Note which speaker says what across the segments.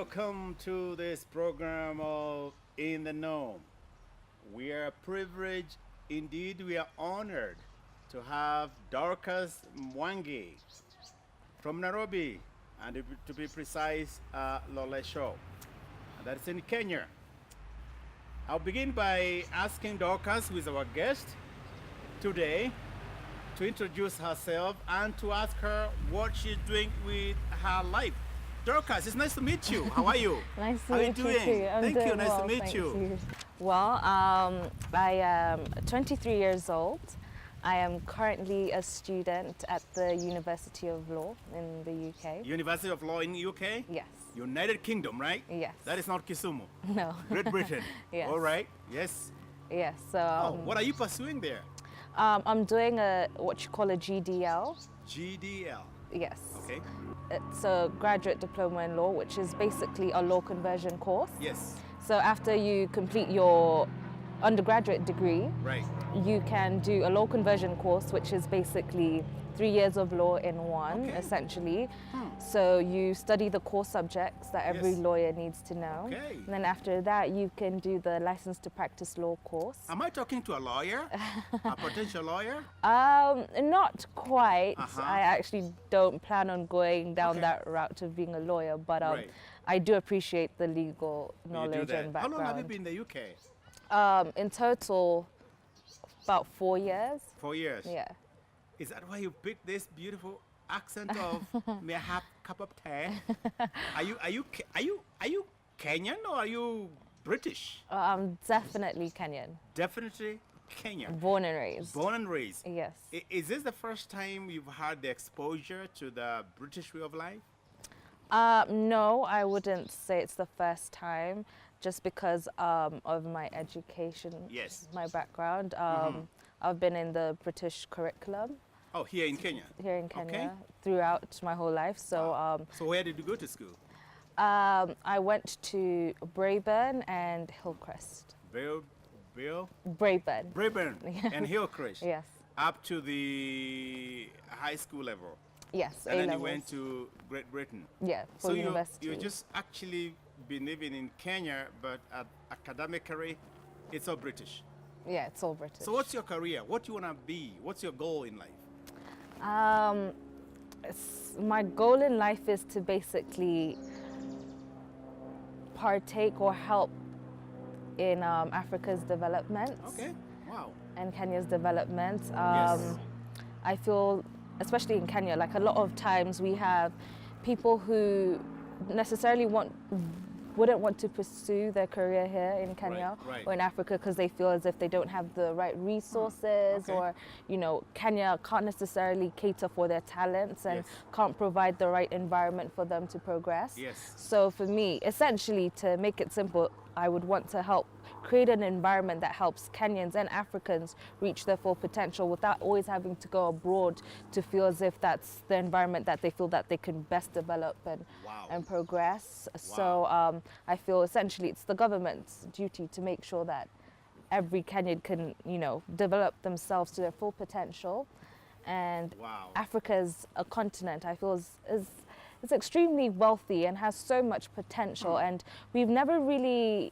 Speaker 1: Welcome to this program of In the Know. We are privileged, indeed, we are honored to have Dorcas Mwangi from Nairobi, and to be precise, Lolesho. And that's in Kenya. I'll begin by asking Dorcas, who is our guest today, to introduce herself and to ask her what she's doing with her life. Dorcas, it's nice to meet you. How are you?
Speaker 2: Nice to
Speaker 1: How are you
Speaker 2: meet you
Speaker 1: doing?
Speaker 2: too. I'm
Speaker 1: Thank
Speaker 2: doing
Speaker 1: you. Nice
Speaker 2: well,
Speaker 1: to meet
Speaker 2: thank
Speaker 1: you.
Speaker 2: Well, I am 23 years old. I am currently a student at the University of Law in the UK.
Speaker 1: University of Law in the UK?
Speaker 2: Yes.
Speaker 1: United Kingdom, right?
Speaker 2: Yes.
Speaker 1: That is not Kisumu.
Speaker 2: No.
Speaker 1: Great Britain.
Speaker 2: Yes.
Speaker 1: All right. Yes.
Speaker 2: Yes. So.
Speaker 1: What are you pursuing there?
Speaker 2: I'm doing what you call a GDL.
Speaker 1: GDL.
Speaker 2: Yes.
Speaker 1: Okay.
Speaker 2: It's a graduate diploma in law, which is basically a law conversion course.
Speaker 1: Yes.
Speaker 2: So after you complete your undergraduate degree,
Speaker 1: Right.
Speaker 2: you can do a law conversion course, which is basically 3 years of law in one,
Speaker 1: Okay.
Speaker 2: essentially. So you study the core subjects that every
Speaker 1: Yes.
Speaker 2: lawyer needs to know.
Speaker 1: Okay.
Speaker 2: And then after that, you can do the license to practice law course.
Speaker 1: Am I talking to a lawyer? A potential lawyer?
Speaker 2: Not quite.
Speaker 1: Uh-huh.
Speaker 2: I actually don't plan on going down
Speaker 1: Okay.
Speaker 2: that route of being a lawyer, but
Speaker 1: Right.
Speaker 2: I do appreciate the legal
Speaker 1: You do
Speaker 2: knowledge
Speaker 1: that.
Speaker 2: and
Speaker 1: How
Speaker 2: background.
Speaker 1: long have you been in the UK?
Speaker 2: In total, about 4 years.
Speaker 1: 4 years.
Speaker 2: Yeah.
Speaker 1: Is that why you picked this beautiful accent of may I have a cup of tea? Are you Kenyan or are you British?
Speaker 2: I'm definitely Kenyan.
Speaker 1: Definitely Kenyan.
Speaker 2: Born and raised.
Speaker 1: Born and raised.
Speaker 2: Yes.
Speaker 1: Is this the first time you've had the exposure to the British way of life?
Speaker 2: No, I wouldn't say it's the first time, just because of my education,
Speaker 1: Yes.
Speaker 2: my background. I've been in the British curriculum
Speaker 1: Oh, here in Kenya.
Speaker 2: here in Kenya
Speaker 1: Okay.
Speaker 2: throughout my whole life. So
Speaker 1: So where did you go to school?
Speaker 2: I went to Braeburn and Hillcrest.
Speaker 1: Bill,
Speaker 2: Braeburn.
Speaker 1: Braeburn and Hillcrest.
Speaker 2: Yes.
Speaker 1: Up to the high school level.
Speaker 2: Yes.
Speaker 1: And then you
Speaker 2: A-levels.
Speaker 1: went to Great Britain.
Speaker 2: Yeah, for
Speaker 1: So
Speaker 2: university.
Speaker 1: you just actually been living in Kenya, but academically, it's all British.
Speaker 2: Yeah, it's all British.
Speaker 1: So what's your career? What do you want to be? What's your goal in life?
Speaker 2: My goal in life is to basically partake or help in Africa's development
Speaker 1: Okay. Wow.
Speaker 2: and Kenya's development.
Speaker 1: Yes.
Speaker 2: I feel, especially in Kenya, like a lot of times we have people who necessarily wouldn't want to pursue their career here in Kenya
Speaker 1: right.
Speaker 2: or in Africa because they feel as if they don't have the right resources
Speaker 1: Okay.
Speaker 2: or, Kenya can't necessarily cater for their talents and
Speaker 1: Yes.
Speaker 2: can't provide the right environment for them to progress.
Speaker 1: Yes.
Speaker 2: So for me, essentially, to make it simple, I would want to help create an environment that helps Kenyans and Africans reach their full potential without always having to go abroad to feel as if that's the environment that they feel that they can best develop
Speaker 1: Wow.
Speaker 2: and progress. So I feel essentially it's the government's duty to make sure that every Kenyan can, develop themselves to their full potential. And
Speaker 1: Wow.
Speaker 2: Africa as a continent, I feel, is extremely wealthy and has so much potential. And we've never really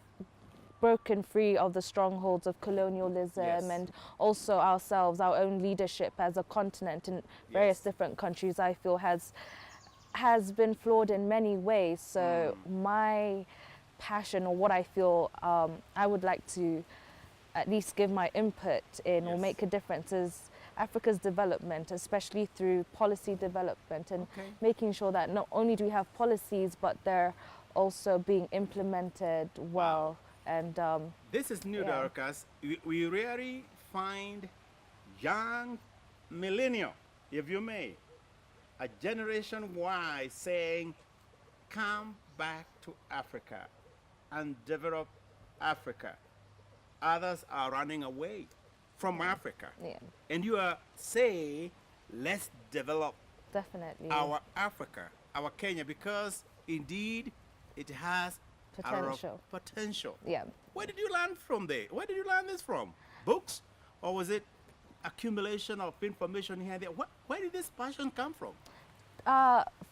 Speaker 2: broken free of the strongholds of colonialism
Speaker 1: Yes.
Speaker 2: and also ourselves, our own leadership as a continent in various
Speaker 1: Yes.
Speaker 2: different countries, I feel has been flawed in many ways. So my passion, or what I feel I would like to at least give my input in or
Speaker 1: Yes.
Speaker 2: make a difference is Africa's development, especially through policy development and
Speaker 1: Okay.
Speaker 2: making sure that not only do we have policies, but they're also being implemented well. And
Speaker 1: This is new,
Speaker 2: Yeah.
Speaker 1: Dorcas. We rarely find young millennial, if you may, a generation Y saying, come back to Africa and develop Africa. Others are running away from Africa.
Speaker 2: yeah,
Speaker 1: And you are saying, let's develop
Speaker 2: definitely.
Speaker 1: our Africa, our Kenya, because indeed it has a lot of
Speaker 2: Potential.
Speaker 1: potential.
Speaker 2: Yeah.
Speaker 1: Where did you learn from there? Where did you learn this from? Books? Or was it accumulation of information here and there? Where did this passion come from?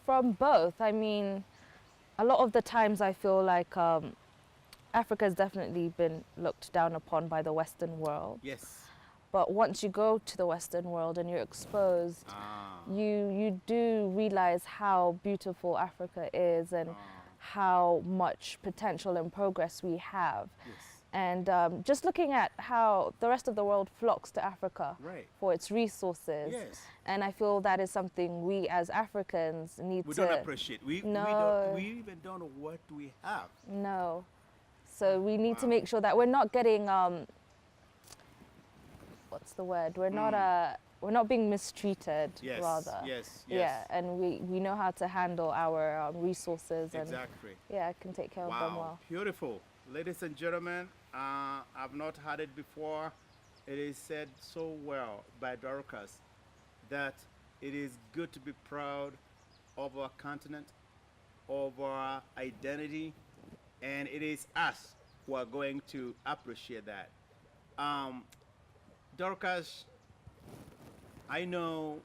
Speaker 2: From both. I mean, a lot of the times I feel like Africa has definitely been looked down upon by the Western world.
Speaker 1: Yes.
Speaker 2: But once you go to the Western world and you're exposed,
Speaker 1: Ah.
Speaker 2: you do realize how beautiful Africa is and
Speaker 1: Ah.
Speaker 2: how much potential and progress we have.
Speaker 1: Yes.
Speaker 2: And just looking at how the rest of the world flocks to Africa
Speaker 1: Right.
Speaker 2: for its resources.
Speaker 1: Yes.
Speaker 2: And I feel that is something we as Africans need
Speaker 1: We
Speaker 2: to...
Speaker 1: don't appreciate.
Speaker 2: No.
Speaker 1: We even don't know what we have.
Speaker 2: No. So we need to
Speaker 1: Wow.
Speaker 2: make sure that we're not getting... what's the word? We're not being mistreated,
Speaker 1: Yes.
Speaker 2: rather.
Speaker 1: Yes. Yes.
Speaker 2: Yeah, and we know how to handle our resources and
Speaker 1: Exactly.
Speaker 2: yeah, can take care of them
Speaker 1: Wow,
Speaker 2: well.
Speaker 1: beautiful. Ladies and gentlemen, I've not heard it before. It is said so well by Dorcas that it is good to be proud of our continent, of our identity, and it is us who are going to appreciate that. Um, Dorcas, I know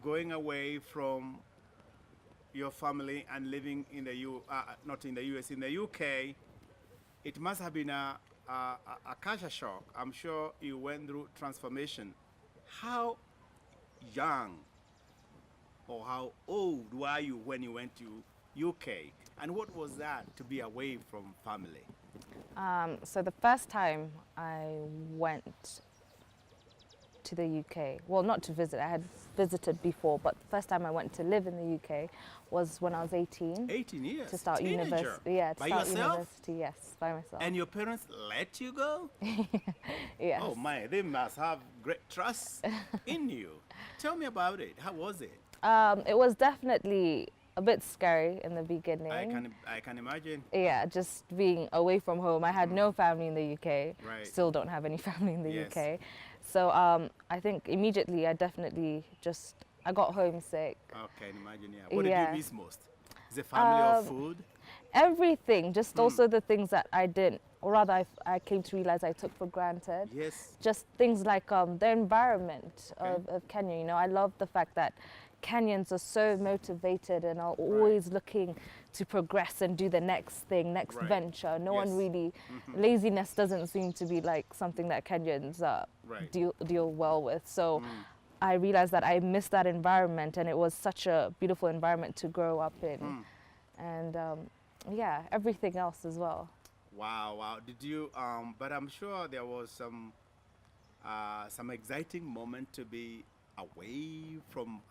Speaker 1: going away from your family and living in the not in the US, in the UK, it must have been a culture shock. I'm sure you went through transformation. How young or how old were you when you went to UK? And what was that to be away from family?
Speaker 2: So the first time I went to the UK, well, not to visit, I had visited before, but the first time I went to live in the UK was when I was 18.
Speaker 1: 18 years.
Speaker 2: To start
Speaker 1: Teenager.
Speaker 2: university. Yeah, to
Speaker 1: By
Speaker 2: start
Speaker 1: yourself?
Speaker 2: university, yes, by myself.
Speaker 1: And your parents let you go?
Speaker 2: Yes.
Speaker 1: Oh my, they must have great trust in you. Tell me about it. How was it?
Speaker 2: It was definitely a bit scary in the beginning.
Speaker 1: I can imagine.
Speaker 2: Yeah, just being away from home. I had no family in the UK.
Speaker 1: Right.
Speaker 2: Still don't have any family in the
Speaker 1: Yes.
Speaker 2: UK. So I think immediately I definitely I got homesick.
Speaker 1: I can imagine, yeah. What did
Speaker 2: Yeah.
Speaker 1: you miss most? Is it family or food?
Speaker 2: Everything, just also the things that I didn't, or rather I came to realize I took for granted.
Speaker 1: Yes.
Speaker 2: Just things like the environment
Speaker 1: Okay.
Speaker 2: of Kenya. You know, I love the fact that Kenyans are so motivated and are always looking to progress and do the next thing, next
Speaker 1: Right.
Speaker 2: venture. No
Speaker 1: Yes.
Speaker 2: one really, laziness doesn't seem to be like something that Kenyans
Speaker 1: Right.
Speaker 2: deal well with. So I realized that I missed that environment, and it was such a beautiful environment to grow up in. And yeah, everything else as well.
Speaker 1: Wow, wow. Did you, but I'm sure there was some exciting moment to be away from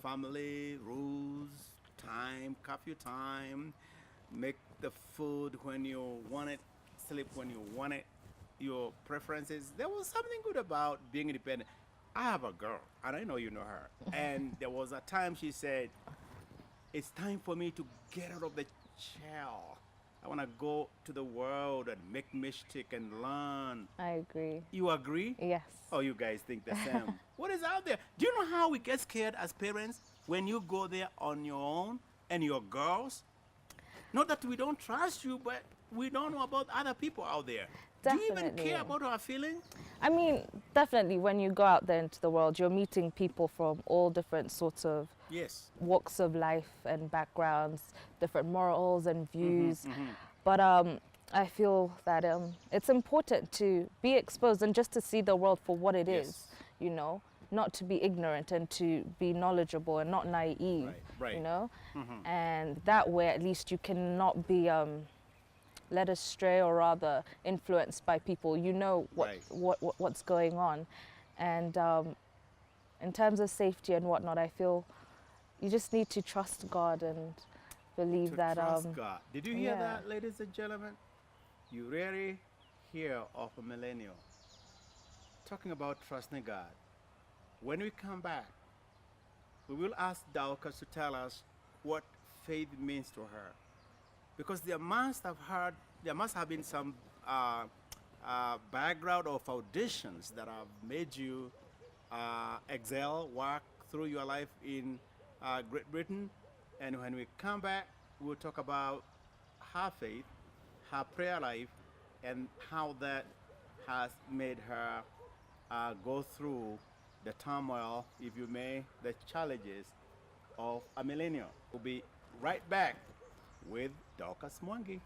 Speaker 1: family, rules, time, curfew time, make the food when you want it, sleep when you want it, your preferences. There was something good about being independent. I have a girl, and I know you know her. And there was a time she said, it's time for me to get out of the shell. I want to go to the world and make mistake and learn.
Speaker 2: I agree.
Speaker 1: You agree?
Speaker 2: Yes.
Speaker 1: Oh, you guys think the same. What is out there? Do you know how we get scared as parents when you go there on your own and your girls? Not that we don't trust you, but we don't know about other people out there. Do you even
Speaker 2: Definitely.
Speaker 1: care about our feelings?
Speaker 2: I mean, definitely when you go out there into the world, you're meeting people from all different sorts of
Speaker 1: Yes.
Speaker 2: walks of life and backgrounds, different morals and views. But I feel that it's important to be exposed and just to see the world for what it is,
Speaker 1: Yes.
Speaker 2: you know, not to be ignorant and to be knowledgeable and not naive,
Speaker 1: Right.
Speaker 2: you know. And that way, at least you cannot be led astray or rather influenced by people. You know
Speaker 1: Right.
Speaker 2: what's going on. And in terms of safety and whatnot, I feel you just need to trust God and believe
Speaker 1: To
Speaker 2: that
Speaker 1: trust God. Did you hear
Speaker 2: yeah.
Speaker 1: that, ladies and gentlemen? You rarely hear of a millennial talking about trusting God. When we come back, we will ask Daukas to tell us what faith means to her. Because there must have been some background or foundations that have made you excel, work through your life in Great Britain. And when we come back, we'll talk about her faith, her prayer life, and how that has made her go through the turmoil, if you may, the challenges of a millennial. We'll be right back with Dorcas Mwangi.